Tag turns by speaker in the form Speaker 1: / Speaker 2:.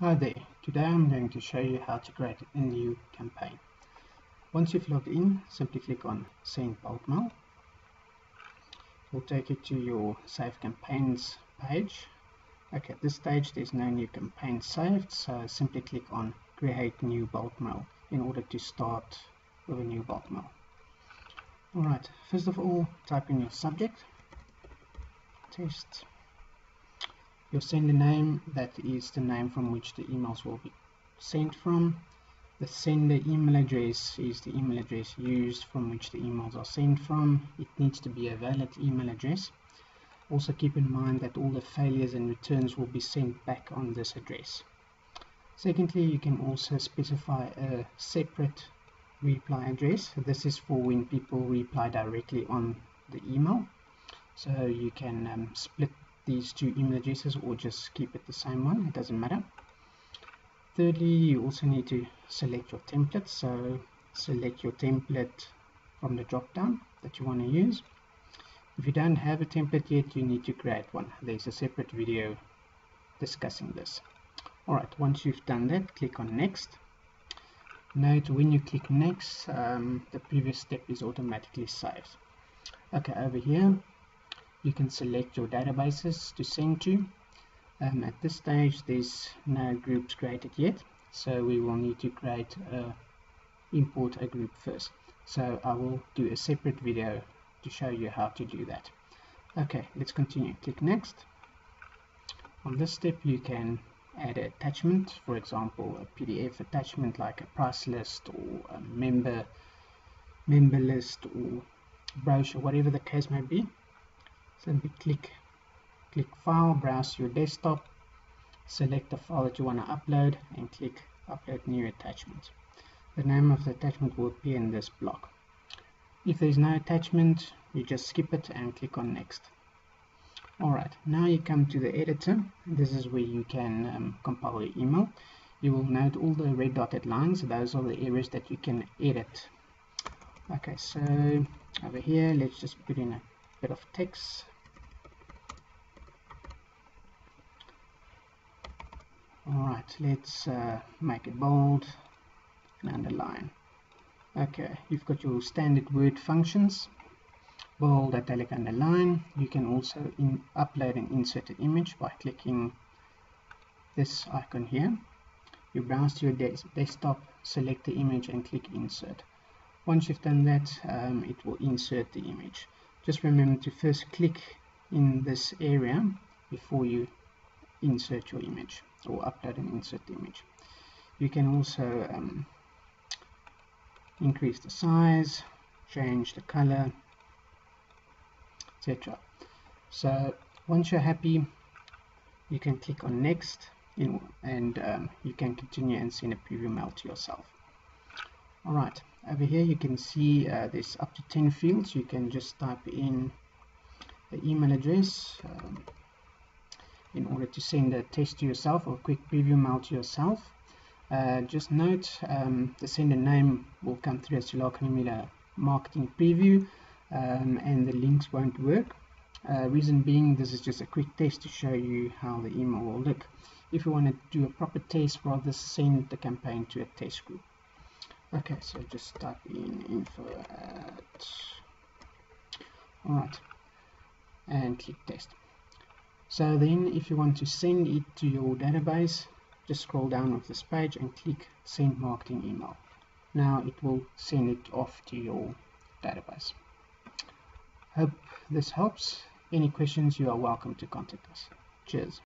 Speaker 1: Hi there, today I'm going to show you how to create a new campaign. Once you've logged in, simply click on Send Bulk Mail. It will take you to your Save Campaigns page. Okay, at this stage there's no new campaign saved, so simply click on Create New Bulk Mail in order to start with a new bulk mail. Alright, first of all, type in your subject, test. Your sender name, that is the name from which the emails will be sent from. The sender email address is the email address used from which the emails are sent from. It needs to be a valid email address. Also keep in mind that all the failures and returns will be sent back on this address. Secondly, you can also specify a separate reply address. This is for when people reply directly on the email. So you can split these two email addresses or just keep it the same one, it doesn't matter. Thirdly, you also need to select your template, so select your template from the drop down that you want to use. If you don't have a template yet, you need to create one. There's a separate video discussing this. Alright, once you've done that, click on next. Note when you click next, the previous step is automatically saved. Okay, over here you can select your databases to send to. At this stage there's no groups created yet, so we will need to import a group first. So I will do a separate video to show you how to do that. Okay, let's continue. Click next. On this step you can add an attachment, for example a PDF attachment like a price list or a member list or brochure, whatever the case may be. Simply click File, browse your desktop, select the file that you want to upload and click Upload New Attachment. The name of the attachment will appear in this block. If there is no attachment, you just skip it and click on Next. Alright, now you come to the editor. This is where you can compile your email. You will note all the red dotted lines, those are the areas that you can edit. Okay, so over here let's just put in a bit of text. Alright, let's make it bold and underline. Okay, you've got your standard word functions, bold, italic, underline. You can also upload and insert an image by clicking this icon here. You browse to your desktop, select the image and click insert. Once you've done that, it will insert the image. Just remember to first click in this area before you insert your image or upload and insert the image. You can also increase the size, change the color, etc. So once you're happy, you can click on next and you can continue and send a preview mail to yourself. Alright, over here you can see there's up to 10 fields. You can just type in the email address in order to send a test to yourself or a quick preview mail to yourself. Just note the sender name will come through as July Marketing Preview and the links won't work. Reason being, this is just a quick test to show you how the email will look. If you want to do a proper test, rather send the campaign to a test group. Okay, so just type in info at, alright, and click test. So then if you want to send it to your database, just scroll down of this page and click send marketing email. Now it will send it off to your database. Hope this helps. Any questions, you are welcome to contact us. Cheers.